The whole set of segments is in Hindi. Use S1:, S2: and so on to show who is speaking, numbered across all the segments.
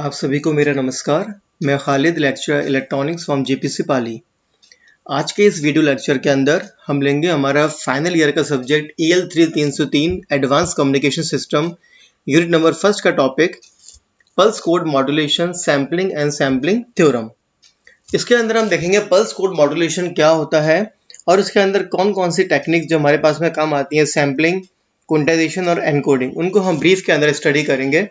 S1: आप सभी को मेरा नमस्कार। मैं Khalid, lecturer electronics from GPC Pali. आज के इस वीडियो लेक्चर के अंदर हम लेंगे हमारा फाइनल ईयर का subject EL 303 advance communication system, unit number first का topic pulse code modulation, sampling and sampling theorem. इसके अंदर हम देखेंगे पल्स कोड मॉड्यूलेशन क्या होता है और इसके अंदर कौन कौन सी टेक्निक जो हमारे पास में काम आती है, सैम्पलिंग, क्विंटाइजेशन और एनकोडिंग, उनको हम ब्रीफ के अंदर स्टडी करेंगे।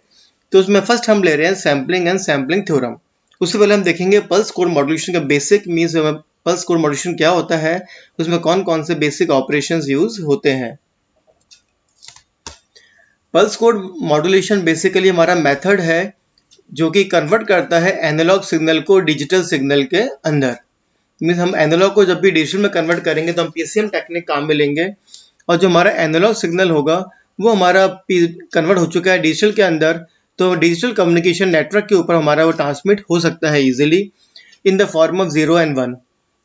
S1: तो उसमें फर्स्ट हम ले रहे हैं सैम्पलिंग एंड सैम्पलिंग थ्योरम। उससे पहले हम देखेंगे पल्स कोड मॉड्यूलेशन का basic means, pulse code modulation क्या होता है, उसमें कौन कौन से बेसिक ऑपरेशंस यूज होते हैं। पल्स कोड मॉड्यूलेशन बेसिकली हमारा मेथड है जो कि कन्वर्ट करता है एनालॉग सिग्नल को डिजिटल सिग्नल के अंदर। मीन्स हम एनालॉग को जब भी डिजिटल में कन्वर्ट करेंगे तो हम PCM टेक्निक काम में लेंगे और जो हमारा एनालॉग सिग्नल होगा वो हमारा कन्वर्ट हो चुका है डिजिटल के अंदर, तो डिजिटल कम्युनिकेशन नेटवर्क के ऊपर हमारा वो ट्रांसमिट हो सकता है easily in the form of 0 and 1।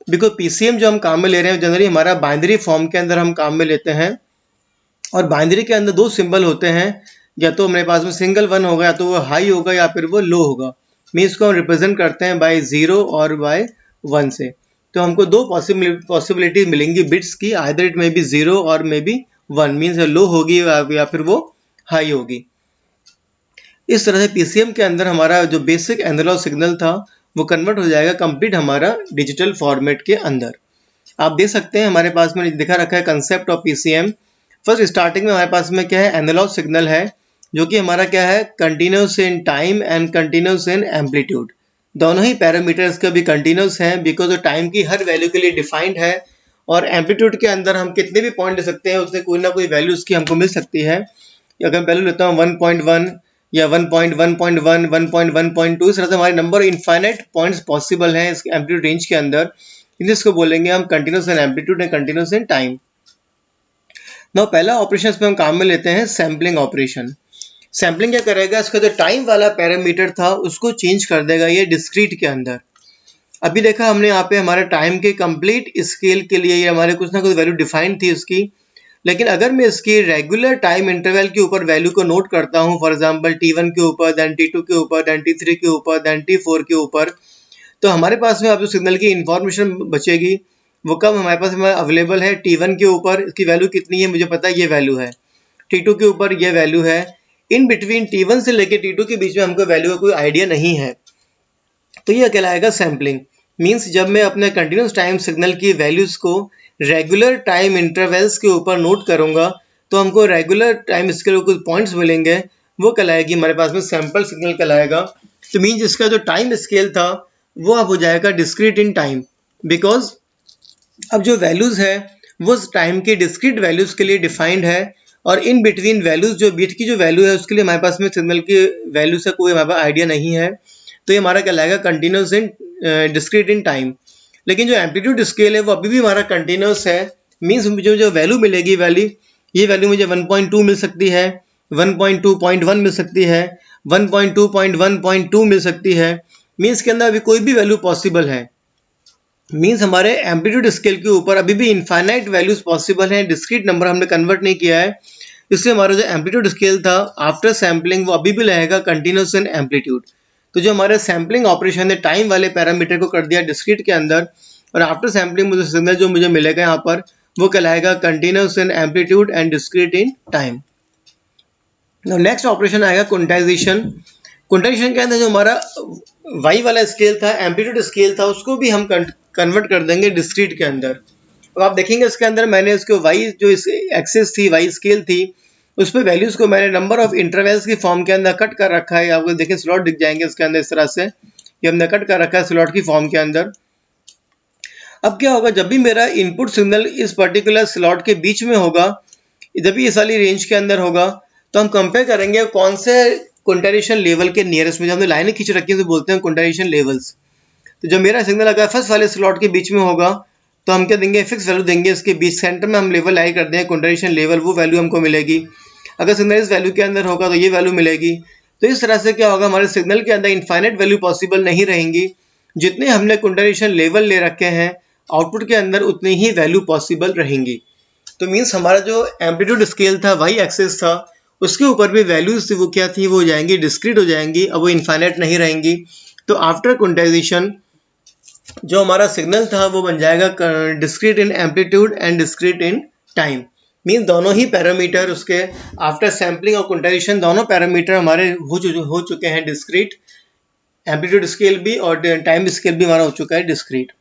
S1: Because PCM जो हम काम में ले रहे हैं जनरली हमारा बाइनरी फॉर्म के अंदर हम काम में लेते हैं और बाइनरी के अंदर दो सिंबल होते हैं, या तो हमारे पास में सिंगल 1 होगा, या तो वो हाई होगा या फिर वो लो होगा। मीन्स को हम रिप्रेजेंट करते हैं बाय 0 और बाय 1 से। तो हमको दो पॉसिबिलिटी मिलेंगी बिट्स की, आइदर इट मे बी 0 और मे बी 1, मीन्स लो होगी या फिर वो हाई होगी। इस तरह से PCM के अंदर हमारा जो बेसिक एनालॉग सिग्नल था वो कन्वर्ट हो जाएगा कंप्लीट हमारा डिजिटल फॉर्मेट के अंदर। आप देख सकते हैं हमारे पास में दिखा रखा है concept of PCM। First starting में हमारे पास में क्या है, एनालॉग सिग्नल है जो कि हमारा क्या है, continuous in time and continuous in amplitude. दोनों ही पैरामीटर्स का भी कंटिन्यूस है बिकॉज टाइम की हर वैल्यू के लिए डिफाइंड है, और एम्पलीट्यूड के अंदर हम कितने भी पॉइंट ले सकते हैं, उससे कोई ना कोई वैल्यू उसकी हमको मिल सकती है। अगर मैं वैल्यू लेता हूँ 1.1 या 1.1.1, 1.1.2, इस तरह से हमारे नंबर इनफाइनाइट पॉइंट्स पॉसिबल हैं इस एम्पलीट्यूड रेंज के अंदर, जिसको बोलेंगे हम continuous in amplitude and continuous in time. Now पहला ऑपरेशन इसमें हम काम में लेते हैं सैम्पलिंग ऑपरेशन। सैम्पलिंग क्या करेगा, इसका जो टाइम वाला पैरामीटर था उसको चेंज कर देगा ये डिस्क्रीट के अंदर। अभी देखा हमने यहाँ पे हमारे टाइम के कंप्लीट स्केल के लिए ये हमारे कुछ ना कुछ वैल्यू डिफाइंड थी उसकी, लेकिन अगर मैं इसकी रेगुलर टाइम इंटरवल के ऊपर वैल्यू को नोट करता हूँ, फॉर एग्जांपल T1 के ऊपर, देन T2 के ऊपर, देन T3 के ऊपर, देन T4 के ऊपर, तो हमारे पास में अब जो सिग्नल की इंफॉर्मेशन बचेगी वो कब हमारे पास में अवेलेबल है, T1 के ऊपर इसकी वैल्यू कितनी है मुझे पता है ये वैल्यू है, T2 के ऊपर ये वैल्यू है, इन बिटवीन T1 से लेके T2 के बीच में हमको वैल्यू का कोई आइडिया नहीं है, तो ये कहलाएगा सैम्पलिंग। मीन्स जब मैं अपने कंटिन्यूस टाइम सिग्नल की वैल्यूज को रेगुलर टाइम इंटरवल्स के ऊपर नोट करूंगा तो हमको रेगुलर टाइम स्केल कुछ पॉइंट्स मिलेंगे, वो कहलाएगी हमारे पास में सैंपल सिग्नल कहलाएगा। तो मीन्स इसका जो टाइम स्केल था वो अब हो जाएगा डिस्क्रीट इन टाइम, बिकॉज अब जो वैल्यूज है वो टाइम की डिस्क्रीट वैल्यूज के लिए डिफाइंड है, और इन बिटवीन वैल्यूज जो बीट की जो वैल्यू है उसके लिए हमारे पास में सिग्नल की वैल्यू से कोई हमारे पास आइडिया नहीं है, तो ये हमारा कहलाएगा continuous in discrete in time. लेकिन जो एम्पलीट्यूड स्केल है वो अभी भी हमारा कंटिन्यूस है। मीन्स मुझे जो वैल्यू मिलेगी ये वैल्यू मुझे 1.2 मिल सकती है, 1.2.1 मिल सकती है, 1.2.1.2 मिल सकती है। मीन्स के अंदर अभी कोई भी वैल्यू पॉसिबल है। मीन्स हमारे एम्पलीट्यूड स्केल के ऊपर अभी भी इनफाइनाइट वैल्यूज पॉसिबल हैं, डिस्क्रीट नंबर हमने कन्वर्ट नहीं किया है, इसलिए हमारा जो एम्पलीट्यूड स्केल था आफ्टर सैम्पलिंग वो अभी भी रहेगा कंटिन्यूस इन एम्पलीट्यूड। तो जो हमारे सैम्पलिंग ऑपरेशन है टाइम वाले पैरामीटर को कर दिया डिस्क्रीट के अंदर, और आफ्टर सैम्पलिंग मुझे सिग्नल जो मुझे मिलेगा यहाँ पर वो कहलाएगा continuous in amplitude and discrete in time. Next operation आएगा क्विंटाइजेशन। क्विंटाइजेशन के अंदर जो हमारा वाई वाला स्केल था, एम्पलीट्यूड स्केल था, उसको भी हम कन्वर्ट कर देंगे डिस्क्रीट के अंदर। अब आप देखेंगे इसके अंदर मैंने इसको वाई जो इस एक्सिस थी, वाई स्केल थी, उस पर वैल्यूज को मैंने नंबर ऑफ इंटरवल्स की फॉर्म के अंदर कट कर रखा है। आपको देखें स्लॉट दिख जाएंगे इसके अंदर इस तरह से, ये हमने कट कर रखा है स्लॉट की फॉर्म के अंदर। अब क्या होगा, जब भी मेरा इनपुट सिग्नल इस पर्टिकुलर स्लॉट के बीच में होगा, जब भी इस वाली रेंज के अंदर होगा, तो हम कंपेयर करेंगे कौन से क्विंटाइजेशन लेवल के नियरेस्ट में, जब हमने लाइनें खींच रखी है तो बोलते हैं क्विंटाइजेशन लेवल्स। तो जब मेरा सिग्नल अगर फर्स्ट वाले स्लॉट के बीच में होगा तो हम क्या देंगे, फिक्स वैल्यू देंगे, इसके बीच सेंटर में हम लेवल लाई कर देंगे क्विंटाइजेशन लेवल, वो वैल्यू हमको मिलेगी। अगर सिग्नल इस वैल्यू के अंदर होगा तो ये वैल्यू मिलेगी। तो इस तरह से क्या होगा, हमारे सिग्नल के अंदर इनफाइनाइट वैल्यू पॉसिबल नहीं रहेंगी, जितने हमने क्विंटाइजेशन लेवल ले रखे हैं आउटपुट के अंदर उतनी ही वैल्यू पॉसिबल रहेंगी। तो मीन्स हमारा जो एम्पलीट्यूड स्केल था, वाई एक्सिस था, उसके ऊपर भी वैल्यूज वो क्या थी, वो हो जाएंगी डिस्क्रीट हो जाएंगी, अब वो इनफाइनाइट नहीं रहेंगी। तो आफ्टर क्वांटाइजेशन जो हमारा सिग्नल था वो बन जाएगा discrete in amplitude and discrete in time. Mean दोनों ही पैरामीटर उसके आफ्टर सैम्पलिंग और क्वांटाइजेशन दोनों पैरामीटर हमारे हो चुके हैं डिस्क्रीट, एम्पलीट्यूड स्केल भी और टाइम स्केल भी हमारा हो चुका है डिस्क्रीट।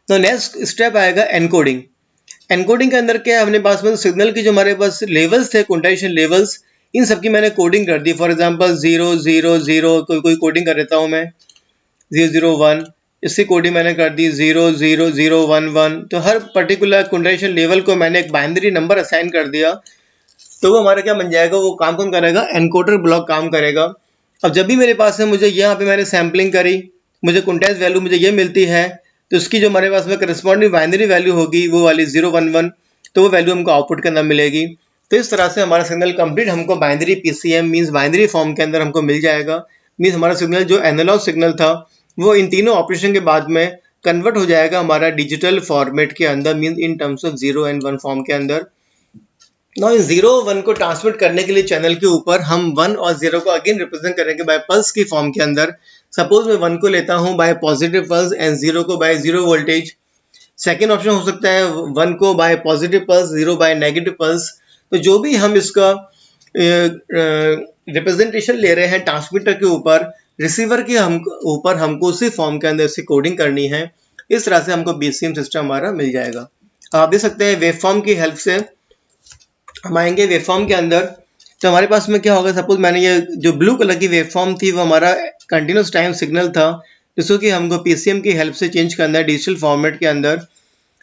S1: तो नेक्स्ट स्टेप आएगा एनकोडिंग। एनकोडिंग के अंदर क्या है, अपने पास में सिग्नल की जो हमारे पास लेवल्स थे, क्वांटाइजेशन लेवल्स, इन सबकी मैंने कोडिंग कर दी। फॉर एग्जांपल 0 0 0 कोई कोडिंग कर देता हूँ मैं, 0 0 1, इसकी कोडिंग मैंने कर दी 0 0 0 1 1। तो हर पर्टिकुलर क्वांटाइजेशन लेवल को मैंने एक बाइनरी नंबर असाइन कर दिया। तो वो हमारा क्या बन जाएगा, वो काम कौन करेगा, एनकोडर ब्लॉक काम करेगा। अब जब भी मेरे पास है, मुझे यहाँ पे मैंने सैम्पलिंग करी, मुझे क्वांटाइज वैल्यू मुझे ये मिलती है, तो इसकी जो हमारे पास में करस्पॉन्डिंग बाइनरी वैल्यू होगी वो वाली 0 1 1, तो वो वैल्यू हमको आउटपुट के अंदर मिलेगी। तो इस तरह से हमारा सिग्नल कंप्लीट हमको binary PCM means binary form के अंदर हमको मिल जाएगा। मीन्स हमारा सिग्नल जो एनालॉग सिग्नल था वो इन तीनों ऑपरेशन के बाद में कन्वर्ट हो जाएगा हमारा डिजिटल फॉर्मेट के अंदर, means in terms of 0 and 1 form के अंदर। ना इन 0 1 को ट्रांसमिट करने के लिए चैनल के ऊपर हम 1 और 0 को अगेन रिप्रेजेंट करेंगे बाय पल्स की फॉर्म के अंदर। सपोज मैं 1 को लेता हूं बाय पॉजिटिव पल्स एंड 0 को बाय 0 वोल्टेज। सेकेंड ऑप्शन हो सकता है 1 को bye positive pulse, 0 by negative pulse. तो जो भी हम इसका रिप्रेजेंटेशन ले रहे हैं ट्रांसमीटर के ऊपर, रिसीवर के ऊपर हमको उसी फॉर्म के अंदर इसकी कोडिंग करनी है। इस तरह से हमको बीसीएम सिस्टम हमारा मिल जाएगा। आप देख सकते हैं वेवफॉर्म की हेल्प से हम आएंगे वेवफॉर्म के अंदर। तो हमारे पास में क्या होगा, सपोज मैंने ये जो ब्लू कलर की वेवफॉर्म थी वो हमारा कंटिन्यूस टाइम सिग्नल था, जिसको कि हमको पीसीएम की हेल्प से चेंज करना है डिजिटल फॉर्मेट के अंदर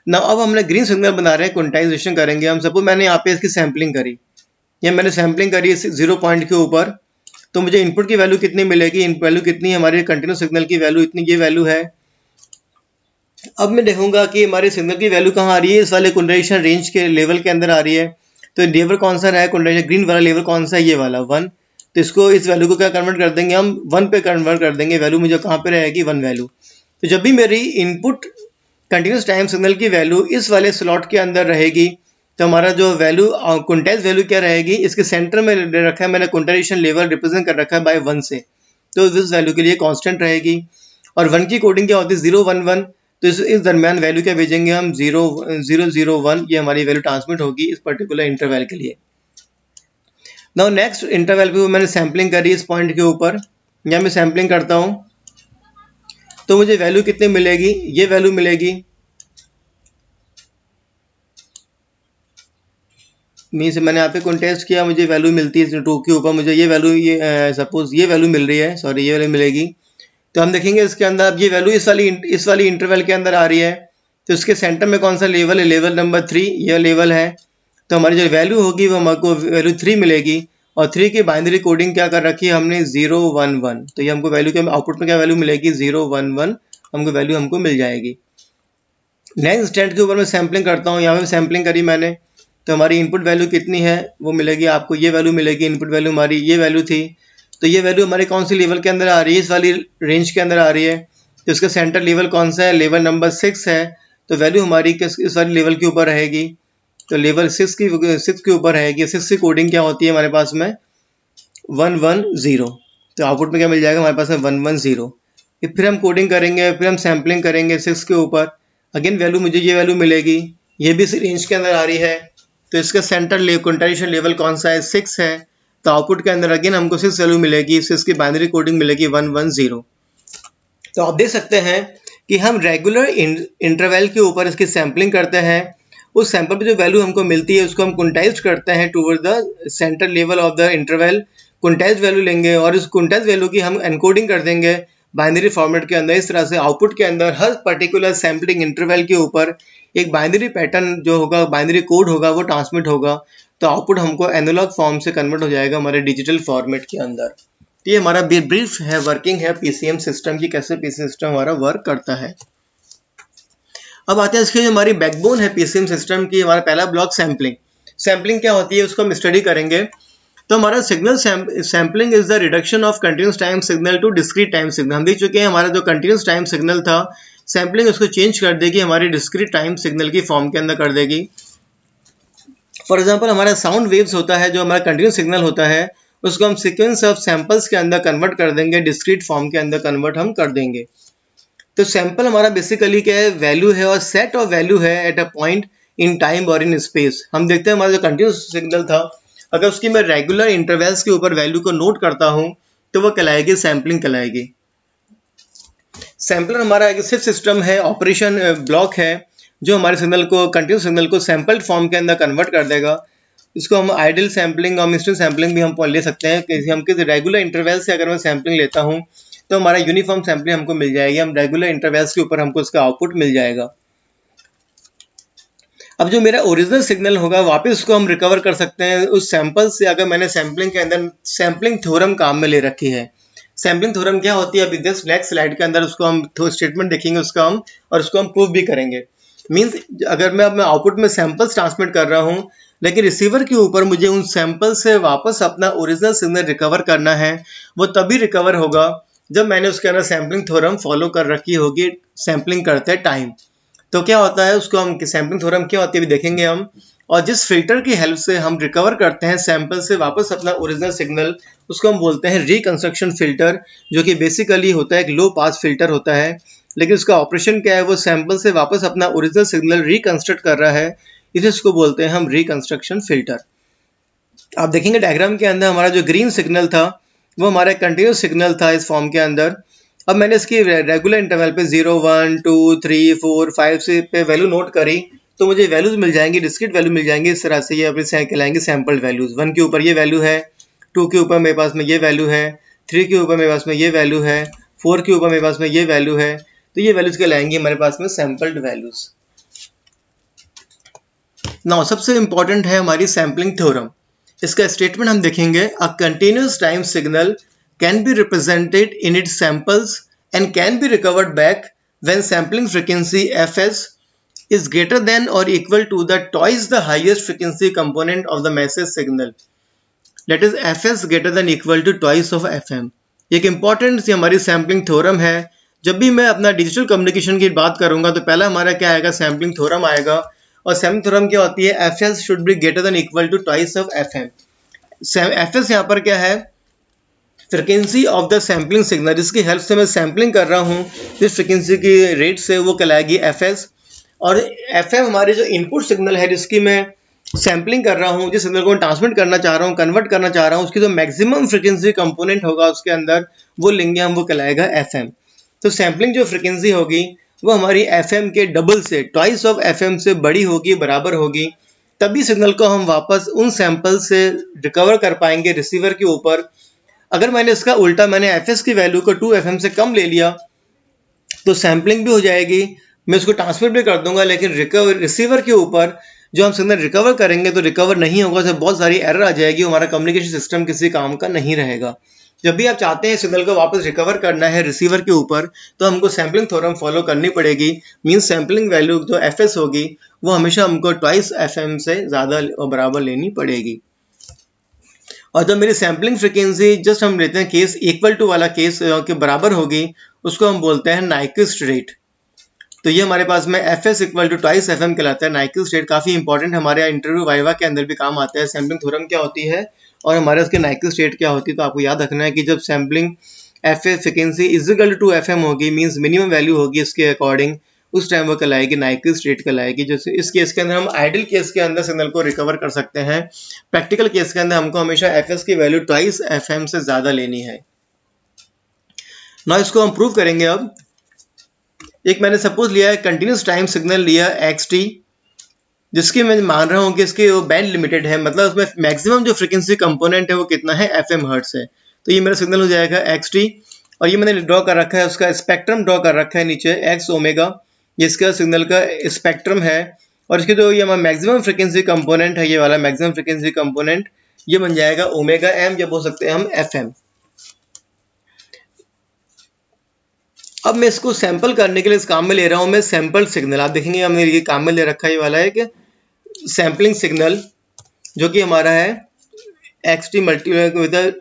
S1: ना। अब हमने ग्रीन सिग्नल बना रहे हैं, क्वांटाइजेशन करेंगे हम। सपोज मैंने यहाँ पे इसकी सैम्पलिंग करी, या मैंने सैम्पलिंग करी 0 पॉइंट के ऊपर, तो मुझे इनपुट की वैल्यू कितनी मिलेगी, इनपुट वैल्यू कितनी है, हमारी कंटिन्यूस सिग्नल की वैल्यू इतनी ये वैल्यू है। अब मैं देखूंगा कि हमारे सिग्नल की वैल्यू कहाँ आ रही है, इस वाले क्वांटाइजेशन रेंज के लेवल के अंदर आ रही है। तो लेवल कौन सा रहा है क्वांटाइजेशन, ग्रीन वाला लेवल कौन सा है, ये वाला 1। तो इसको इस वैल्यू को क्या कन्वर्ट कर देंगे हम, 1 पे कन्वर्ट कर देंगे। वैल्यू मुझे कहाँ पे रहेगी, 1 वैल्यू। तो जब भी मेरी इनपुट कंटिन्यूस टाइम सिग्नल की वैल्यू इस वाले स्लॉट के अंदर रहेगी, तो हमारा जो वैल्यू क्वांटाइज वैल्यू क्या रहेगी, इसके सेंटर में रखा है मैंने क्वांटाइजेशन लेवल रिप्रेजेंट कर रखा है बाय 1 से, तो इस वैल्यू के लिए कांस्टेंट रहेगी। और 1 की कोडिंग क्या होती है, 0 1 1। तो इस दरमियान वैल्यू क्या भेजेंगे हम, 0 0 0 1, ये हमारी वैल्यू ट्रांसमिट होगी इस पर्टिकुलर इंटरवल के लिए। नाउ नेक्स्ट इंटरवल पे मैंने सैम्पलिंग करी इस पॉइंट के ऊपर, या मैं सैम्पलिंग करता हूँ, तो मुझे वैल्यू कितनी मिलेगी, ये वैल्यू मिलेगी। मीन्स मैंने यहाँ पे कॉन्टेस्ट किया, मुझे वैल्यू मिलती है 2 के ऊपर, मुझे ये वैल्यू, ये सपोज ये वैल्यू मिल रही है, सॉरी ये वैल्यू मिलेगी। तो हम देखेंगे इसके अंदर अब ये वैल्यू इस वाली इंटरवल के अंदर आ रही है, तो इसके सेंटर में कौन सा लेवल है, लेवल नंबर 3, ये लेवल है। तो हमारी जो वैल्यू होगी वो हमको वैल्यू 3 मिलेगी, और 3 की बाइनरी कोडिंग क्या कर रखी है हमने, 0 1 1। तो ये हमको वैल्यू क्या आउटपुट में क्या वैल्यू मिलेगी, 0 1 1 हमको वैल्यू हमको मिल जाएगी। नेक्स्ट स्टेट के ऊपर मैं सैम्पलिंग करता हूँ, यहाँ पे सैम्पलिंग करी मैंने, तो हमारी इनपुट वैल्यू कितनी है वो मिलेगी आपको, ये वैल्यू मिलेगी। इनपुट वैल्यू हमारी ये वैल्यू थी, तो ये वैल्यू हमारे कौन सी लेवल के अंदर आ रही है, इस वाली रेंज के अंदर आ रही है। तो इसका सेंटर लेवल कौन सा है, लेवल नंबर 6 है। तो वैल्यू हमारी इस वाली लेवल के ऊपर रहेगी, तो लेवल 6 के ऊपर रहेगी। 6 की कोडिंग क्या होती है हमारे पास में, 1 1 0। तो आउटपुट में क्या मिल जाएगा हमारे पास में, 1 1 0। फिर हम कोडिंग करेंगे, फिर हम सैम्पलिंग करेंगे 6 के ऊपर, अगेन वैल्यू मुझे ये वैल्यू मिलेगी, ये भी इस रेंज के अंदर आ रही है। तो इसका सेंटर क्वांटाइजेशन लेवल कौन सा है, 6 है। तो आउटपुट के अंदर अगेन हमको 6 वैल्यू मिलेगी, 6 की बाइनरी कोडिंग मिलेगी 1 1 0। तो आप देख सकते हैं कि हम रेगुलर इंटरवल के ऊपर इसकी सैम्पलिंग करते हैं, उस सैंपल पे जो वैल्यू हमको मिलती है उसको हम क्वांटाइज करते हैं toward the centre level of the interval. Quantize value लेंगे और इस क्वांटाइज वैल्यू की हम एनकोडिंग कर देंगे बाइनरी फॉर्मेट के अंदर। इस तरह से आउटपुट के अंदर हर पर्टिकुलर सैम्पलिंग इंटरवल के ऊपर एक बाइनरी पैटर्न जो होगा, बाइनरी कोड होगा, वो ट्रांसमिट होगा। तो आउटपुट हमको एनालॉग फॉर्म से कन्वर्ट हो जाएगा हमारे डिजिटल फॉर्मेट के अंदर। तो ये हमारा ब्रीफ है, वर्किंग है पीसीएम सिस्टम की, कैसे पीसीएम सिस्टम हमारा वर्क करता है। अब आते हैं इसकी जो हमारी बैकबोन है पीसीएम सिस्टम की, हमारा पहला ब्लॉक सैम्पलिंग। सैम्पलिंग क्या होती है उसको हम स्टडी करेंगे। तो हमारा signal sampling is the reduction of continuous time signal to discrete time signal. हम देख चुके हैं हमारा जो कंटिन्यूस टाइम सिग्नल था, सैम्पलिंग उसको चेंज कर देगी, हमारी डिस्क्रीट टाइम सिग्नल की फॉर्म के अंदर कर देगी। फॉर एग्जाम्पल हमारा साउंड वेव्स होता है, जो हमारा कंटिन्यूस सिग्नल होता है, उसको हम सीक्वेंस ऑफ सैंपल्स के अंदर कन्वर्ट कर देंगे, डिस्क्रीट फॉर्म के अंदर कन्वर्ट हम कर देंगे। तो सैंपल हमारा बेसिकली क्या है, वैल्यू है और सेट ऑफ वैल्यू है at a point in time और इन स्पेस। हम देखते हैं हमारा जो कंटिन्यूस सिग्नल था, अगर उसकी मैं रेगुलर इंटरवल्स के ऊपर वैल्यू को नोट करता हूँ तो वो कहलाएगी सैम्पलिंग कहलाएगी। सैम्पलर हमारा एक सिर्फ सिस्टम है, ऑपरेशन ब्लॉक है, जो हमारे सिग्नल को, कंटिन्यूस सिग्नल को सैम्पल्ड फॉर्म के अंदर कन्वर्ट कर देगा। इसको हम आइडियल सैम्पलिंग और मिक्स्ड सैम्पलिंग भी हम ले सकते हैं कि हम किसी रेगुलर इंटरवल से अगर मैं सैम्पलिंग लेता हूँ तो हमारा यूनिफॉर्म सैम्पलिंग हमको मिल जाएगी, हम रेगुलर इंटरवल्स के ऊपर हमको उसका आउटपुट मिल जाएगा। अब जो मेरा ओरिजिनल सिग्नल होगा वापस उसको हम रिकवर कर सकते हैं उस सैंपल से, अगर मैंने सैम्पलिंग के अंदर सैम्पलिंग थ्योरम काम में ले रखी है। सैम्पलिंग थ्योरम क्या होती है, अभी दिस नेक्स्ट स्लाइड के अंदर उसको हम स्टेटमेंट देखेंगे उसका हम, और उसको हम प्रूव भी करेंगे। मीन्स अगर मैं अपने आउटपुट में सैंपल्स ट्रांसमिट कर रहा हूँ, लेकिन रिसीवर के ऊपर मुझे उन सैंपल से वापस अपना ओरिजिनल सिग्नल रिकवर करना है, वो तभी रिकवर होगा जब मैंने उसके अंदर सैम्पलिंग थ्योरम फॉलो कर रखी होगी सैम्पलिंग करते टाइम। तो क्या होता है, उसको हम सैम्पलिंग थ्योरम क्या होती है अभी देखेंगे हम। और जिस फिल्टर की हेल्प से हम रिकवर करते हैं सैंपल से वापस अपना ओरिजिनल सिग्नल, उसको हम बोलते हैं रिकंस्ट्रक्शन फिल्टर, जो कि बेसिकली होता है एक लो पास फिल्टर होता है। लेकिन उसका ऑपरेशन क्या है, वो सैंपल से वापस अपना ओरिजिनल सिग्नल रिकंस्ट्रक्ट कर रहा है, इसे इसको बोलते हैं हम रिकंस्ट्रक्शन फिल्टर। आप देखेंगे डायग्राम के अंदर हमारा जो ग्रीन सिग्नल था वो हमारा कंटिन्यूस सिग्नल था इस फॉर्म के अंदर। अब मैंने इसकी रेगुलर इंटरवल पे 0, 1, 2, 3, 4, 5 से पे वैल्यू नोट करी, तो मुझे वैल्यूज मिल जाएंगी, डिस्क्रीट वैल्यू मिल जाएंगी। इस तरह से ये अपने कहलाएंगे सैम्पल्ड वैल्यूज। 1 के ऊपर ये वैल्यू है, 2 के ऊपर मेरे पास में ये वैल्यू है, 3 के ऊपर मेरे पास में ये वैल्यू है, 4 के ऊपर मेरे पास में ये वैल्यू है। तो ये वैल्यूज कहलाएंगी हमारे पास में सैम्पल्ड वैल्यूज। नाउ सबसे इंपॉर्टेंट है हमारी सैम्पलिंग थ्योरम। इसका स्टेटमेंट हम देखेंगे, a continuous time signal can be represented in its samples and can be recovered back when sampling frequency fs is greater than or equal to the twice the highest frequency component of the message signal, that is fs greater than equal to twice of fm। एक important सी हमारी सैम्पलिंग थ्योरम है। जब भी मैं अपना डिजिटल कम्युनिकेशन की बात करूंगा तो पहला हमारा क्या आएगा, सैम्पलिंग थ्योरम आएगा। और सैम्पलिंग थ्योरम क्या होती है, fs should be greater than equal to twice of fm। fs यहाँ पर क्या है, frequency of the sampling signal, जिसकी हेल्प से मैं सैम्पलिंग कर रहा हूँ जिस फ्रिक्वेंसी की रेट से, वो कहलाएगी एफएस। और एफएम हमारे जो इनपुट सिग्नल है जिसकी मैं सैम्पलिंग कर रहा हूँ, जिस सिग्नल को मैं ट्रांसमिट करना चाह रहा हूँ, कन्वर्ट करना चाह रहा हूँ, उसकी जो मैक्सिमम फ्रिक्वेंसी कंपोनेंट होगा उसके अंदर वो लेंगे हम, वो कहलाएगा एफएम। तो सैम्पलिंग जो फ्रिक्वेंसी होगी वो हमारी एफएम के डबल से, ट्वाइस ऑफ एफएम से बड़ी होगी, बराबर होगी, तभी सिग्नल को हम वापस उन सैंपल से रिकवर कर पाएंगे रिसीवर के ऊपर। अगर मैंने इसका उल्टा, मैंने एफएस की वैल्यू को 2fm से कम ले लिया तो सैम्पलिंग भी हो जाएगी, मैं उसको ट्रांसमिट भी कर दूंगा, लेकिन रिसीवर के ऊपर जो हम सिग्नल रिकवर करेंगे तो रिकवर नहीं होगा, तो बहुत सारी एरर आ जाएगी, हमारा कम्युनिकेशन सिस्टम किसी काम का नहीं रहेगा। जब भी आप चाहते हैं सिग्नल को वापस रिकवर करना है रिसीवर के ऊपर, तो हमको सैम्पलिंग थ्योरम फॉलो करनी पड़ेगी। मीन्स सैम्पलिंग वैल्यू जो एफएस होगी वो हमेशा हमको ट्वाइस एफएम से ज़्यादा और बराबर लेनी पड़ेगी। और जब मेरी सैम्पलिंग फ्रिक्वेंसी, जस्ट हम लेते हैं केस इक्वल टू वाला केस के बराबर होगी, उसको हम बोलते हैं नाइक्विस्ट रेट। तो ये हमारे पास में F S equal to twice F M कहलाता है। नाइक्विस्ट रेट काफ़ी इंपॉर्टेंट, हमारे इंटरव्यू वाइवा के अंदर भी काम आता है। सैम्पलिंग थ्योरम क्या होती है और हमारे उसके नाइक्विस्ट रेट क्या होती है, तो आपको याद रखना है कि जब sampling F S frequency is equal to F M होगी, मीन्स मिनिमम वैल्यू होगी इसके अकॉर्डिंग, उस टाइम वो कहलाएगी नाइक्विस्ट रेट कहलाएगी। जैसे इस केस के अंदर हम आइडियल केस के अंदर सिग्नल को रिकवर कर सकते हैं, प्रैक्टिकल केस के अंदर हमको हमेशा एफएस की वैल्यू ट्वाइस एफएम से ज्यादा लेनी है। ना इसको हम प्रूव करेंगे। अब एक मैंने सपोज लिया है कंटिन्यूस टाइम सिग्नल लिया xt, जिसकी मैं मान रहा हूँ कि इसकी वो बैंड लिमिटेड है, मतलब उसमें मैक्सिमम जो फ्रिक्वेंसी कंपोनेंट है वो कितना है, एफएम हर्ट्ज है। तो ये मेरा सिग्नल हो जाएगा xt, और ये मैंने ड्रॉ कर रखा है, उसका स्पेक्ट्रम ड्रॉ कर रखा है नीचे एक्स ओमेगा, ये इसका सिग्नल का स्पेक्ट्रम है। और इसके जो ये हमारा मैक्सिमम फ्रिक्वेंसी कंपोनेंट है, ये वाला मैक्सिमम फ्रिक्वेंसी कंपोनेंट, ये बन जाएगा ओमेगा एम, या बोल सकते हैं हम एफ एम। अब मैं इसको सैंपल करने के लिए इस काम में ले रहा हूँ मैं सैंपल सिग्नल। आप देखेंगे हमने ये काम में ले रखा है, ये वाला है कि सैम्पलिंग सिग्नल, जो कि हमारा है x T multi with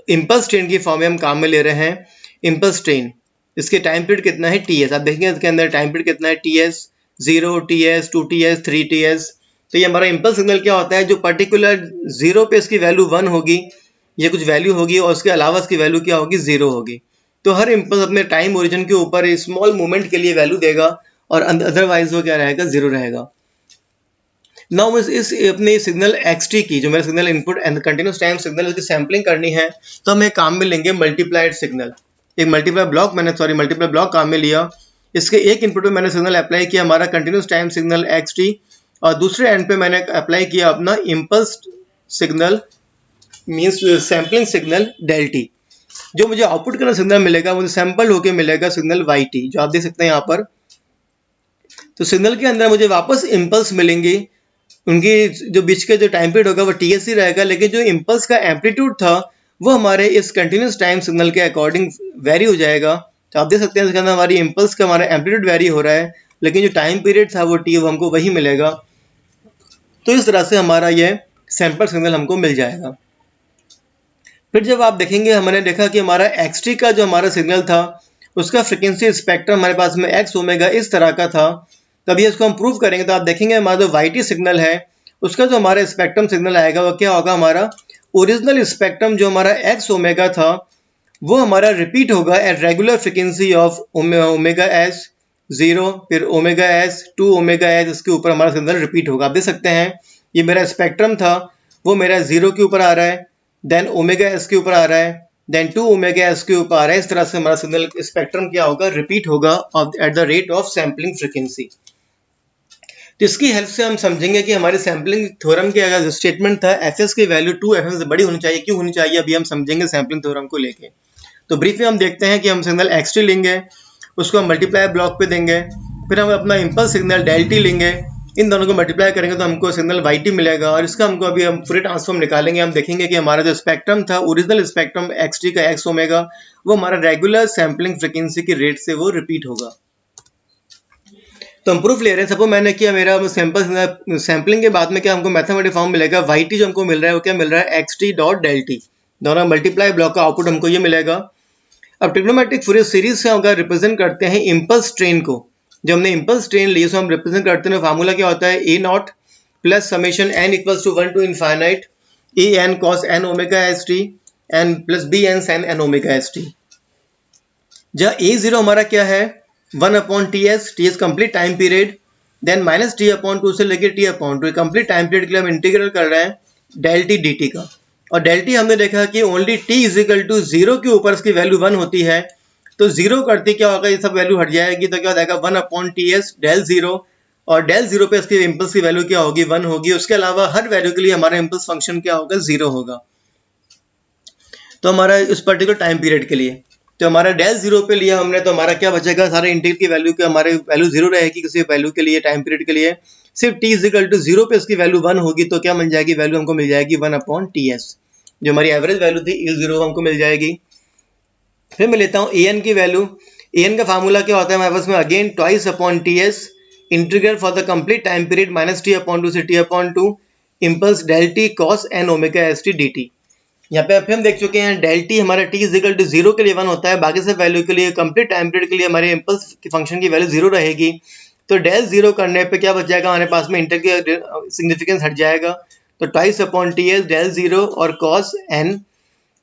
S1: impulse train की फॉर्म में हम काम में ले रहे हैं। इम्पल्स ट्रेन, इसके टाइम पीरियड कितना है, ts। आप देखेंगे इसके अंदर टाइम पीरियड कितना है, ts 0, ts 2, ts 3, ts तो ये हमारा इम्पल्स सिग्नल क्या होता है, जो पर्टिकुलर जीरो पे इसकी वैल्यू 1 होगी, ये कुछ वैल्यू होगी और उसके अलावा इसकी वैल्यू क्या होगी, 0 होगी। तो हर इम्पल्स अपने टाइम ओरिजिन के ऊपर स्मॉल मूवमेंट के लिए वैल्यू देगा और अदरवाइज वो क्या रहेगा, 0 रहेगा। नाउ इस अपने सिग्नल xt की, जो मेरा signal input and continuous time signal, उसकी सैम्पलिंग करनी है, तो हम एक काम में लेंगे मल्टीप्लाइड सिग्नल। एक मल्टीप्लाई ब्लॉक काम में लिया। इसके एक इनपुट पे मैंने सिग्नल अप्लाई किया हमारा कंटिन्यूस टाइम सिग्नल xt, और दूसरे एंड पे मैंने अप्लाई किया अपना impulse signal means sampling signal del t। जो मुझे आउटपुट का सिग्नल मिलेगा मुझे सैंपल होके मिलेगा सिग्नल yt, जो आप देख सकते हैं यहाँ पर। तो सिग्नल के अंदर मुझे वापस इम्पल्स मिलेंगी, उनकी जो बीच के जो टाइम पीरियड होगा वो ts ही रहेगा, लेकिन जो इम्पल्स का एम्पलीट्यूड था वो हमारे इस कंटिन्यूस टाइम सिग्नल के अकॉर्डिंग वेरी हो जाएगा। तो आप देख सकते हैं इसके अंदर हमारी इम्पल्स का हमारा एम्पलीट्यूड वेरी हो रहा है, लेकिन जो टाइम पीरियड था वो t, वो हमको वही मिलेगा। तो इस तरह से हमारा ये सैंपल सिग्नल हमको मिल जाएगा। फिर जब आप देखेंगे, हमने देखा कि हमारा xt का जो हमारा सिग्नल था उसका फ्रिक्वेंसी स्पेक्ट्रम हमारे पास में x ओमेगा इस तरह का था। तभी इसको हम प्रूव करेंगे तो आप देखेंगे हमारा जो yt सिग्नल है उसका जो हमारा स्पेक्ट्रम सिग्नल आएगा वो क्या होगा, हमारा ओरिजिनल स्पेक्ट्रम जो हमारा x ओमेगा था वो हमारा रिपीट होगा at regular frequency of omega S 0, फिर ओमेगा एस 2 ओमेगा एस, इसके ऊपर हमारा सिग्नल रिपीट होगा। आप देख सकते हैं ये मेरा स्पेक्ट्रम था, वो मेरा 0 के ऊपर आ रहा है, देन ओमेगा एस के ऊपर आ रहा है, देन 2 ओमेगा एस के ऊपर आ रहा है। इस तरह से हमारा सिग्नल स्पेक्ट्रम क्या होगा, रिपीट होगा at the rate of sampling frequency. तो इसकी हेल्प से हम समझेंगे कि हमारे सैम्पलिंग थ्योरम के अगर स्टेटमेंट था fs की वैल्यू 2fs से बड़ी होनी चाहिए, क्यों होनी चाहिए, अभी हम समझेंगे सैम्पलिंग थ्योरम को लेके। तो ब्रीफ में हम देखते हैं कि हम सिग्नल xt लेंगे, उसको हम मल्टीप्लाई ब्लॉक पे देंगे, फिर हम अपना इम्पल्स सिग्नल del t लेंगे, इन दोनों को मल्टीप्लाई करेंगे तो हमको सिग्नल yt मिलेगा, और इसका हमको अभी हम पूरे ट्रांसफॉर्म निकालेंगे। हम देखेंगे कि हमारा जो स्पेक्ट्रम था, ओरिजिनल स्पेक्ट्रम xt का x ओमेगा, वो हमारा रेगुलर सैम्पलिंग फ्रिक्वेंसी की रेट से वो रिपीट होगा। तो हम प्रूफ ले रहे हैं। सपोज मैंने किया, मेरा सैम्पलिंग के बाद में क्या हमको मैथमेटिक फॉर्म मिलेगा, yt जो हमको मिल रहा है वो क्या मिल रहा है, xt डॉट del t, दोनों मल्टीप्लाई ब्लॉक का आउटपुट हमको ये मिलेगा। अब ट्रिग्नोमेट्रिक फूरियर सीरीज से अगर रिप्रेजेंट करते हैं इम्पल्स ट्रेन को, जो हमने इम्पल्स ट्रेन ली उसको हम रिप्रेजेंट करते हैं, फार्मूला क्या होता है, A not plus summation n equals to 1 to infinite A N cos N omega S T N plus B N sine N omega S T. जहाँ ए जीरो हमारा क्या है, 1 upon T S complete time period, then minus T upon 2 से लेके T upon 2 complete time period के लिए हम इंटीग्रल कर रहे हैं डेल टी डी टी का। और डेल टी हमने देखा कि only T is equal to 0 के ऊपर इसकी वैल्यू 1 होती है, तो 0 करते क्या होगा, ये सब वैल्यू हट जाएगी, तो क्या हो जाएगा 1 अपॉन टी एस डेल 0, और डेल 0 पे इसकी इम्पल्स की वैल्यू क्या होगी, 1 होगी। उसके अलावा हर वैल्यू के लिए हमारा इम्पल्स फंक्शन क्या होगा, 0 होगा। तो हमारा इस पर्टिकुलर टाइम पीरियड के लिए तो हमारा डेल 0 पे लिया हमने, तो हमारा क्या बचेगा, सारे इंटीग्रल की वैल्यू के हमारे वैल्यू 0 रहेगी किसी वैल्यू के लिए, टाइम पीरियड के लिए। सिर्फ t इज इक्वल टू 0 पे इसकी वैल्यू 1 होगी, तो क्या मिल जाएगी, वैल्यू हमको मिल जाएगी 1 अपॉन टी एस, जो हमारी एवरेज वैल्यू थी E0 हमको मिल जाएगी। फिर मैं लेता हूँ an की वैल्यू। an का फार्मूला क्या होता है हमारे पास में, again twice upon T S integral for the complete time period minus T upon 2 से T upon 2 impulse del T cos N omega S T D T. यहाँ पे फिर हम देख चुके हैं डेल टी हमारा t इज इक्वल टू 0 के लिए 1 होता है, बाकी सब वैल्यू के लिए कंप्लीट टाइम पीरियड के लिए हमारे इम्पल्स की फंक्शन की वैल्यू 0 रहेगी। तो डेल 0 करने पे क्या बच जाएगा हमारे पास में, इंटर की सिग्निफिकेंस हट जाएगा, तो twice upon T S del 0 और cos N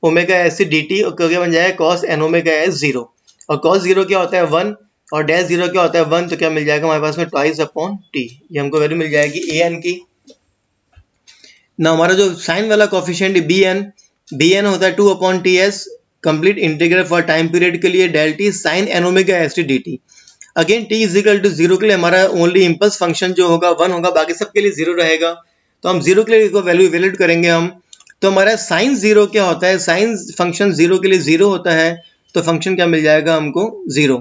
S1: omega S D T, क्या बन जाएगा कॉस एन ओमेगा एस 0, और कॉस 0 क्या होता है 1 और डेल 0 क्या होता है 1, तो क्या मिल जाएगा हमारे पास में ट्वाइस अपॉन टी, ये हमको वैल्यू मिल जाएगी ए एन की। ना हमारा जो साइन वाला कॉफिशिएंट बी एन होता है 2 upon T S complete integral for time period के लिए del T sine N omega S T D T. Again T is equal to 0 के लिए हमारा ओनली इम्पल्स फंक्शन जो होगा 1 होगा, बाकी सब के लिए 0 रहेगा, तो हम 0 के लिए वैल्यू इवेल्यूएट करेंगे हम। तो हमारा साइन 0 क्या होता है, साइन फंक्शन 0 के लिए 0 होता है, तो फंक्शन क्या मिल जाएगा हमको 0,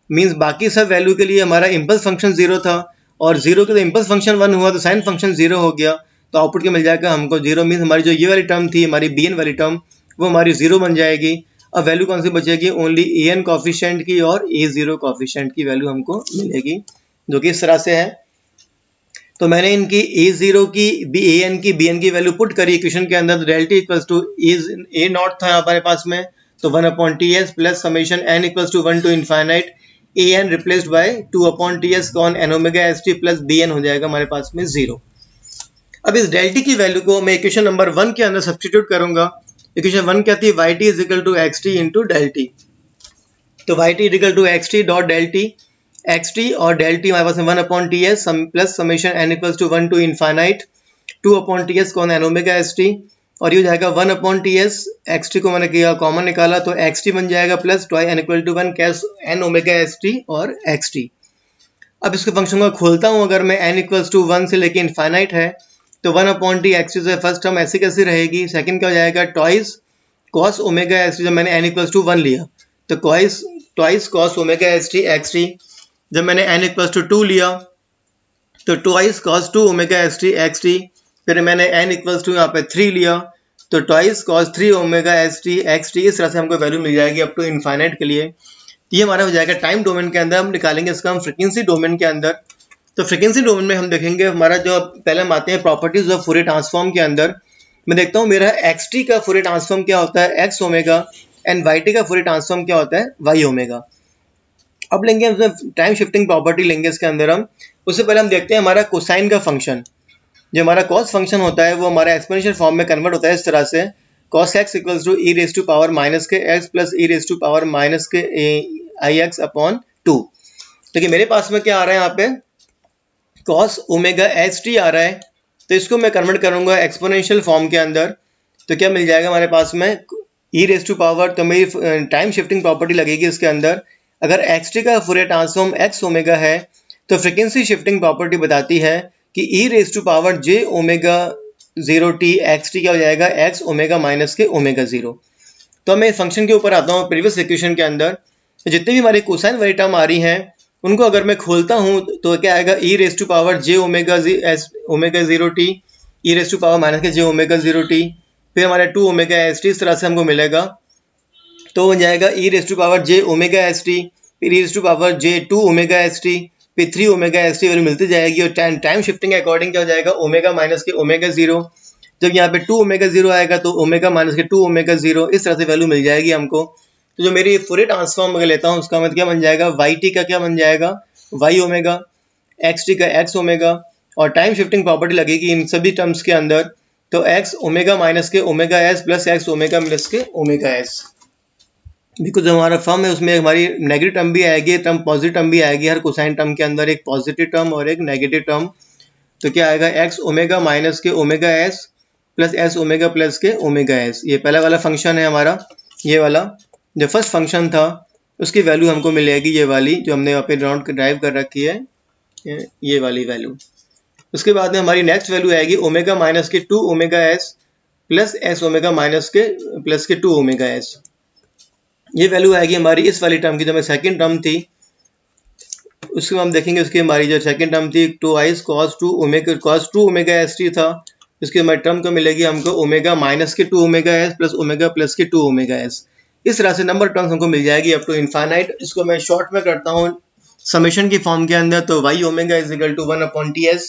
S1: मीन्स बाकी सब वैल्यू के लिए हमारा इम्पल्स फंक्शन 0 था, और 0 के लिए इम्पल्स फंक्शन 1 हुआ तो साइन फंक्शन 0 हो गया, तो आउटपुट क्या मिल जाएगा हमको 0, मीन्स हमारी जो ये वाली टर्म थी हमारी बी एन वाली टर्म वो हमारी 0 बन जाएगी। अब वैल्यू कौन सी बचेगी, ओनली ए एन कॉफिशिएंट की और ए जीरो कॉफिशिएंट की वैल्यू हमको मिलेगी, जो कि इस तरह से है। तो मैंने इनकी ए जीरो की ए एन की बी एन की वैल्यू पुट करी इक्वेशन के अंदर, तो del T equals to A not था हमारे पास में, तो 1 upon T S plus summation N equals to 1 to infinite A N replaced by 2 upon T S cos N omega S T plus B N हो जाएगा हमारे पास में 0। अब इस डेल्टी की वैल्यू को मैं इक्वेशन नंबर 1 के अंदर सब्स्टिट्यूट करूंगा। इक्वेशन 1 कहती है Y T is equal to X T into delta T. तो Y T equal to X T dot delta T, X T और डेल्टी हमारे पास 1 upon T S plus summation N equals to 1 to infinite 2 upon T S cos N omega S T, और ये हो जाएगा 1 upon T S, X T को मैंने किया कॉमन निकाला तो एक्स टी बन जाएगा प्लस टॉय N equal to 1 cos N omega S T और एक्स टी। अब इसके फंक्शन को खोलता हूँ, अगर मैं एन इक्वल्स टू 1 से लेके इनफाइनाइट है तो 1 अपॉन टी एक्स टी से फर्स्ट टर्म ऐसी कैसी रहेगी, सेकंड क्या हो जाएगा twice cos omega S T, जब मैंने एन इक्वल्स टू 1 लिया तो twice cos omega S T X T, जब मैंने एन इक्वल्स टू 2 लिया तो twice cos 2 omega S T X T, फिर मैंने एन इक्वल्स टू यहाँ पे 3 लिया तो twice cos 3 omega S T X T. इस तरह से हमको वैल्यू मिल जाएगी अप टू इनफाइनाइट के लिए। ये हमारा हो जाएगा टाइम डोमेन के अंदर। हम निकालेंगे इसका हम फ्रीक्वेंसी डोमेन के अंदर। तो फ्रीक्वेंसी डोमेन में हम देखेंगे हमारा जो पहले हम आते हैं प्रॉपर्टीज ऑफ फूरियर ट्रांसफॉर्म के अंदर। मैं देखता हूँ मेरा एक्स टी का फूरियर ट्रांसफॉर्म क्या होता है X omega, and Y T का फूरियर ट्रांसफॉर्म क्या होता है वाई ओमेगा। अब लेंगे हम टाइम शिफ्टिंग प्रॉपर्टी लेंगे इसके अंदर हम। उससे पहले हम देखते हैं हमारा कोसाइन का फंक्शन। जो हमारा कॉस फंक्शन होता है वो हमारा एक्सपोनेंशियल फॉर्म में कन्वर्ट होता है इस तरह से cos x equals to E raise to power minus K x plus E raise to power minus K I x upon 2। देखिए मेरे पास में क्या आ रहा है यहाँ पे cos ओमेगा एच टी आ रहा है, तो इसको मैं कन्वर्ट करूंगा एक्सपोनेंशियल फॉर्म के अंदर। तो क्या मिल जाएगा हमारे पास में ई रेज टू पावर, तो मेरी टाइम शिफ्टिंग प्रॉपर्टी लगेगी इसके अंदर। अगर एक्स टी का फूरियर ट्रांसफॉर्म एक्स ओमेगा है तो फ्रीक्वेंसी शिफ्टिंग प्रॉपर्टी बताती है कि E raise to power J omega 0 T X T क्या हो जाएगा एक्स ओमेगा माइनस के ओमेगा 0। तो मैं फंक्शन के ऊपर आता हूँ प्रीवियस इक्वेशन के अंदर। तो जितनी भी हमारी कोसाइन वाली टर्म आ रही हैं उनको अगर मैं खोलता हूँ तो क्या आएगा E raise to power J omega omega 0 T E raise to power minus के जे ओमेगा 0 टी, फिर हमारे 2 ओमेगा एस टी, इस तरह से हमको मिलेगा। तो हो जाएगा E raise to power J omega S T, फिर E raise to power J 2 omega S T, फिर 3 ओमेगा एस टी वैल्यू मिलती जाएगी। और टाइम शिफ्टिंग के अकॉर्डिंग क्या हो जाएगा ओमेगा माइनस के ओमेगा 0। जब यहाँ पे 2 ओमेगा 0 आएगा तो ओमेगा माइनस के 2 ओमेगा 0, इस तरह से वैल्यू मिल जाएगी हमको। तो जो मेरी फूरियर ट्रांसफॉर्म अगर लेता हूँ उसका मतलब क्या बन जाएगा वाई टी का क्या बन जाएगा वाई ओमेगा, एक्स टी का एक्स ओमेगा, और टाइम शिफ्टिंग प्रॉपर्टी लगेगी इन सभी टर्म्स के अंदर। तो एक्स ओमेगा माइनस के omega S plus x omega plus के ओमेगा एस। बिकॉज हमारा फॉर्म है उसमें हमारी नेगेटिव टर्म भी आएगी, टर्म पॉजिटिव टर्म भी आएगी। हर कोसाइन टर्म के अंदर एक पॉजिटिव टर्म और एक नेगेटिव टर्म। तो क्या आएगा एक्स ओमेगा माइनस के omega S plus S omega plus के ओमेगा एस। ये पहला वाला फंक्शन है हमारा। ये वाला जो फर्स्ट फंक्शन था उसकी वैल्यू हमको मिलेगी ये वाली जो हमने यहाँ पे ड्राइव कर रखी है, ये वाली वैल्यू। उसके बाद में हमारी नेक्स्ट वैल्यू आएगी ओमेगा माइनस के 2 omega S plus S omega minus के प्लस के 2 ओमेगा एस। ये वैल्यू आएगी हमारी इस वाली टर्म की जो हमारी सेकंड टर्म थी। उसके हम देखेंगे उसकी हमारी जो सेकंड टर्म थी twice cos 2 omega S T था। इसकी हमारी टर्म को मिलेगी हमको ओमेगा माइनस के 2 omega S plus omega plus के 2 ओमेगा एस। इस तरह से नंबर टर्म्स हमको मिल जाएगी अप टू इनफाइनाइट। इसको मैं शॉर्ट में करता हूँ समेशन की फॉर्म के अंदर। तो Y omega is equal to 1 upon T S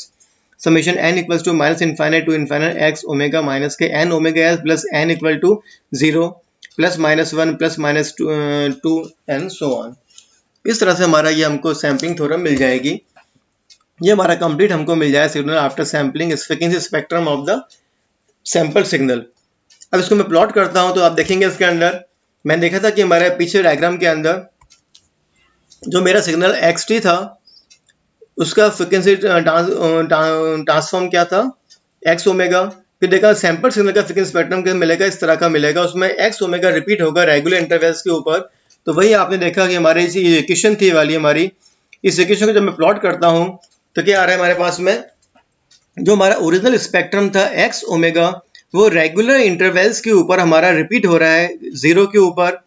S1: summation N equals to minus infinite to infinite X omega minus K N omega S plus N equal to 0 plus minus 1 plus minus 2 and so on. इस तरह से हमारा ये हमको सैम्पलिंग थ्योरम मिल जाएगी। ये हमारा कंप्लीट हमको मिल जाए signal after sampling frequency spectrum of the sample signal. अब इसको मैं प्लॉट करता हूं तो आप देखेंगे इसके अंदर मैंने देखा था कि हमारे पीछे डायग्राम के अंदर जो मेरा सिग्नल एक्स टी था उसका फ्रीक्वेंसी ट्रांसफॉर्म क्या था एक्स ओमेगा। फिर देखा सैंपल सिग्नल का फ्रीक्वेंसी स्पेक्ट्रम के मिलेगा इस तरह का मिलेगा, उसमें एक्स ओमेगा रिपीट होगा रेगुलर इंटरवल्स के ऊपर। तो वही आपने देखा कि हमारी इक्वेशन थी वाली हमारी, इस इक्वेशन को जब मैं प्लॉट करता हूं तो क्या आ रहा है हमारे पास में जो हमारा ओरिजिनल स्पेक्ट्रम था एक्स ओमेगा वो रेगुलर इंटरवल्स के ऊपर हमारा रिपीट हो रहा है 0 के ऊपर,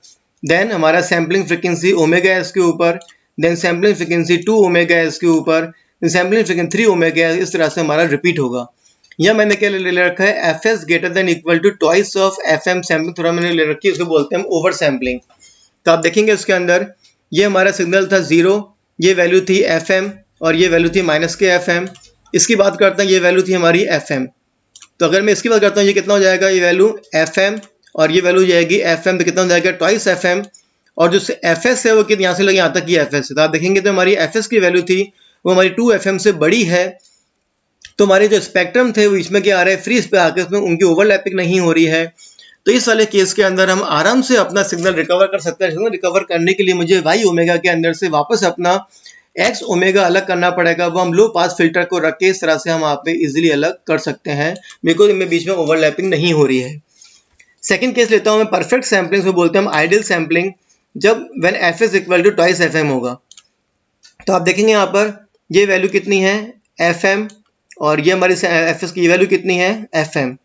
S1: देन हमारा सैम्पलिंग फ्रीक्वेंसी ओमेगा एस के ऊपर, then sampling frequency 2 omega S के ऊपर, सैम्पलिंग फ्रीक्वेंसी 3 ओमेगा एस। इस तरह से हमारा रिपीट होगा। यह मैंने क्या ले रखा है F S greater than equal to twice of F M sampling थोड़ा मैंने ले रखी है, उसको बोलते हैं ओवर सैम्पलिंग। तो आप देखेंगे उसके अंदर ये हमारा सिग्नल था 0, ये वैल्यू थी एफ एम और ये वैल्यू थी माइनस के एफ एम। इसकी बात करते हैं ये वैल्यू थी हमारी एफ एम। तो अगर मैं इसकी बात करता हूँ ये कितना हो जाएगा ये वैल्यू एफ एम और ये वैल्यू जाएगी एफ एम, तो कितना हो जाएगा ट्वाइस एफ एम। और जो एफ एस है वो कितना यहाँ से लगे यहाँ तक की एफ एस है। तो आप देखेंगे तो हमारी एफ एस की वैल्यू थी वो हमारी 2 एफ एम से बड़ी है। तो हमारे जो स्पेक्ट्रम थे वो इसमें क्या आ रहा है, फ्री स्पेस आके उसमें उनकी ओवरलैपिंग नहीं हो रही है। तो इस वाले केस के अंदर हम आराम से अपना सिग्नल रिकवर कर सकते हैं। सिग्नल रिकवर करने के लिए मुझे वाई ओमेगा के अंदर से वापस अपना एक्स ओमेगा अलग करना पड़ेगा, वो हम लो पास फिल्टर को रख के इस तरह से हम आप पे इजीली अलग कर सकते हैं, बिकॉज इनमें बीच में ओवरलैपिंग नहीं हो रही है। सेकंड केस लेता हूं मैं परफेक्ट सैम्पलिंग, को बोलते हैं हम आइडियल सैम्पलिंग, जब when F is equal to twice F M होगा। तो आप देखेंगे यहाँ पर ये वैल्यू कितनी है, एफ एम, और ये हमारी एफ एस की वैल्यू कितनी है, एफ एम।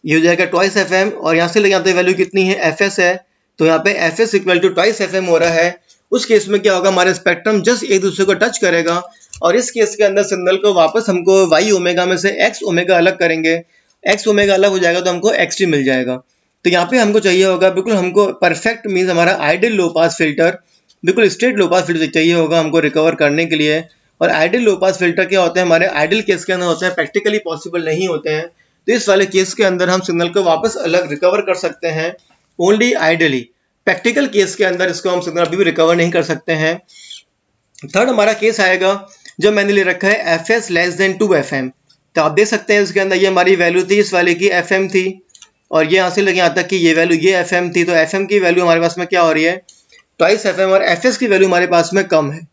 S1: ये हो जाएगा ट्वाइस एफ एम, और यहाँ से लेके यहाँ वैल्यू कितनी है, एफ एस है। तो यहाँ पे F S equal to twice F M हो रहा है। उस केस में क्या होगा, हमारे स्पेक्ट्रम जस्ट एक दूसरे को टच करेगा, और इस केस के अंदर सिग्नल को वापस हमको वाई ओमेगा में से एक्स ओमेगा अलग करेंगे। एक्स ओमेगा अलग हो जाएगा तो हमको एक्स टी मिल जाएगा। तो यहाँ पे हमको चाहिए होगा बिल्कुल, हमको परफेक्ट मीन्स हमारा आइडियल लो पास फिल्टर, बिल्कुल स्ट्रेट लो पास फिल्टर चाहिए होगा हमको रिकवर करने के लिए। और आइडियल लो पास फिल्टर क्या होते हैं, हमारे आइडियल केस के अंदर होते हैं, प्रैक्टिकली पॉसिबल नहीं होते हैं। तो इस वाले केस के अंदर हम सिग्नल को वापस अलग रिकवर कर सकते हैं ओनली आइडियली। प्रैक्टिकल केस के अंदर इसको हम सिग्नल अभी भी रिकवर नहीं कर सकते हैं। थर्ड हमारा केस आएगा जो मैंने ले रखा है F S less than 2 F M. तो आप देख सकते हैं इसके अंदर ये हमारी वैल्यू थी, इस वाले की एफ एम थी, और ये यहाँ से लगे यहाँ तक कि ये वैल्यू ये एफ एम थी। तो एफ एम की वैल्यू हमारे पास में क्या हो रही है, ट्वाइस एफ एम, और एफ एस की वैल्यू हमारे पास में कम है।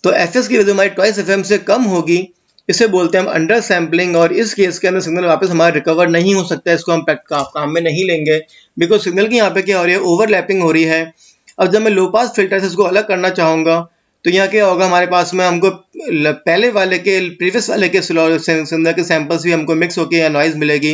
S1: तो एफ एस की वैल्यू हमारी ट्वाइस एफ एम से कम होगी, इसे बोलते हैं हम अंडर सैम्पलिंग। और इस केस के अंदर सिग्नल वापस हमारा रिकवर नहीं हो सकता है, इसको हम काम में नहीं लेंगे, बिकॉज सिग्नल की यहाँ पे क्या हो रही है, ओवरलैपिंग हो रही है। अब जब मैं लो पास फिल्टर से इसको अलग करना चाहूँगा तो यहाँ क्या होगा, हमारे पास में हमको पहले वाले के प्रीवियस वाले के सिग्नल के सैंपल्स भी हमको मिक्स होकर या नॉइज मिलेगी,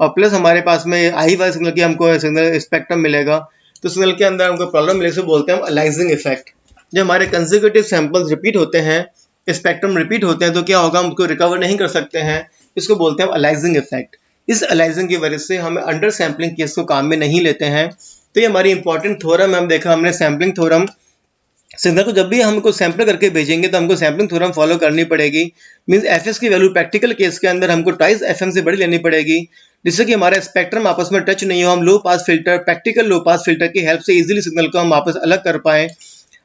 S1: और प्लस हमारे पास में आई वाले सिग्नल की हमको सिग्नल स्पेक्ट्रम मिलेगा। तो सिग्नल के अंदर हमको प्रॉब्लम मिलेगी, बोलते हैं हम अलाइजिंग इफेक्ट। जब हमारे कंसेक्यूटिव सैंपल्स रिपीट होते हैं, स्पेक्ट्रम रिपीट होते हैं, तो क्या होगा, हम उसको रिकवर नहीं कर सकते हैं, इसको बोलते हैं अलाइजिंग इफेक्ट। इस अलाइजिंग की वजह से हम अंडर सैम्पलिंग केस को काम में नहीं लेते हैं। तो ये हमारी इंपॉर्टेंट थ्योरम है, हम देखा हमने सैम्पलिंग थ्योरम। सिग्नल को जब भी हमको सैंपल करके भेजेंगे तो हमको सैम्पलिंग थ्योरम फॉलो करनी पड़ेगी। मींस एफएस की वैल्यू प्रैक्टिकल केस के अंदर हमको ट्वाइस एफएम से बड़ी लेनी पड़ेगी, जिससे कि हमारा स्पेक्ट्रम आपस में टच नहीं हो, हम लो pass filter, practical low pass filter की हेल्प से इजीली सिग्नल को हम वापस अलग कर पाए।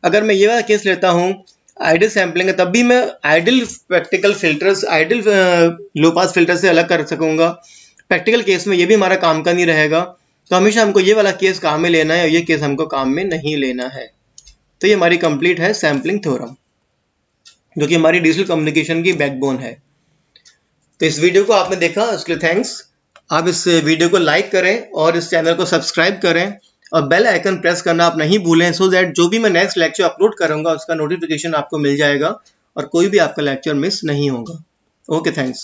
S1: अगर मैं ये वाला केस लेता हूँ आइडियल सैम्पलिंग है, तब भी मैं ideal practical filters, ideal low pass filter से अलग कर सकूंगा। प्रैक्टिकल केस में ये भी हमारा काम का नहीं रहेगा। तो हमेशा हमको ये वाला केस काम में लेना है और ये केस हमको काम में नहीं लेना है। तो ये हमारी कंप्लीट है सैम्पलिंग थ्योरम, जो कि हमारी डिजिटल कम्युनिकेशन की बैकबोन है। तो इस वीडियो को आपने देखा, उसके लिए थैंक्स। आप इस वीडियो को लाइक करें और इस चैनल को सब्सक्राइब करें और बेल आइकन प्रेस करना आप नहीं भूलें, सो दैट जो भी मैं नेक्स्ट लेक्चर अपलोड करूंगा उसका नोटिफिकेशन आपको मिल जाएगा और कोई भी आपका लेक्चर मिस नहीं होगा। Okay, thanks.